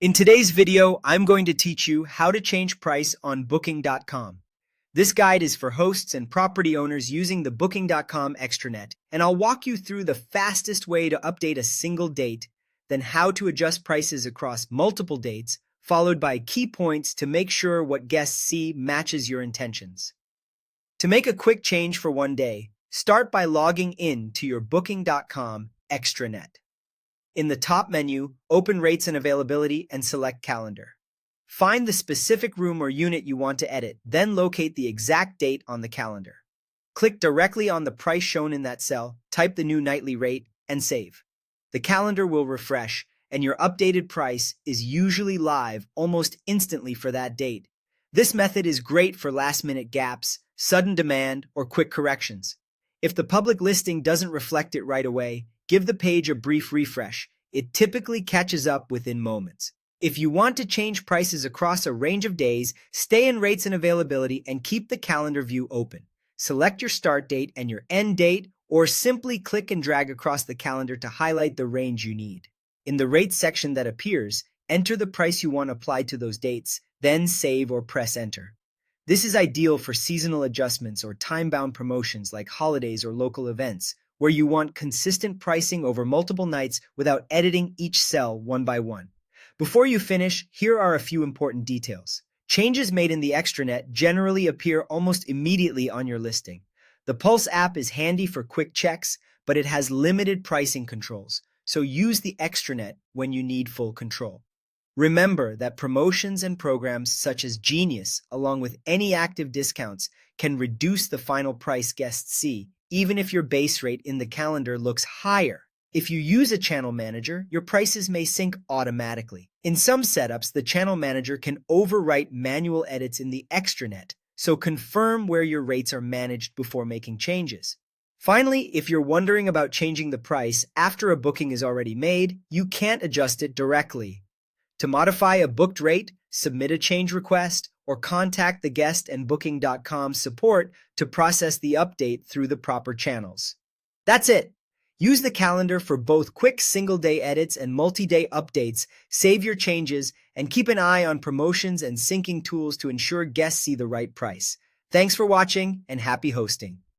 In today's video, I'm going to teach you how to change price on Booking.com. This guide is for hosts and property owners using the Booking.com extranet, and I'll walk you through the fastest way to update a single date, then how to adjust prices across multiple dates, followed by key points to make sure what guests see matches your intentions. To make a quick change for one day, start by logging in to your Booking.com extranet. In the top menu, open Rates and Availability and select Calendar. Find the specific room or unit you want to edit, then locate the exact date on the calendar. Click directly on the price shown in that cell, type the new nightly rate, and save. The calendar will refresh, and your updated price is usually live almost instantly for that date. This method is great for last-minute gaps, sudden demand, or quick corrections. If the public listing doesn't reflect it right away, give the page a brief refresh. It typically catches up within moments. If you want to change prices across a range of days, stay in Rates and Availability and keep the calendar view open. Select your start date and your end date, or simply click and drag across the calendar to highlight the range you need. In the Rates section that appears, enter the price you want applied to those dates, then save or press Enter. This is ideal for seasonal adjustments or time-bound promotions like holidays or local events, where you want consistent pricing over multiple nights without editing each cell one by one. Before you finish, here are a few important details. Changes made in the extranet generally appear almost immediately on your listing. The Pulse app is handy for quick checks, but it has limited pricing controls, so use the extranet when you need full control. Remember that promotions and programs such as Genius, along with any active discounts, can reduce the final price guests see, even if your base rate in the calendar looks higher. If you use a channel manager, your prices may sync automatically. In some setups, the channel manager can overwrite manual edits in the extranet, so confirm where your rates are managed before making changes. Finally, if you're wondering about changing the price after a booking is already made, you can't adjust it directly. To modify a booked rate, submit a change request, or contact the guest and Booking.com support to process the update through the proper channels. That's it. Use the calendar for both quick single-day edits and multi-day updates, save your changes, and keep an eye on promotions and syncing tools to ensure guests see the right price. Thanks for watching, and happy hosting.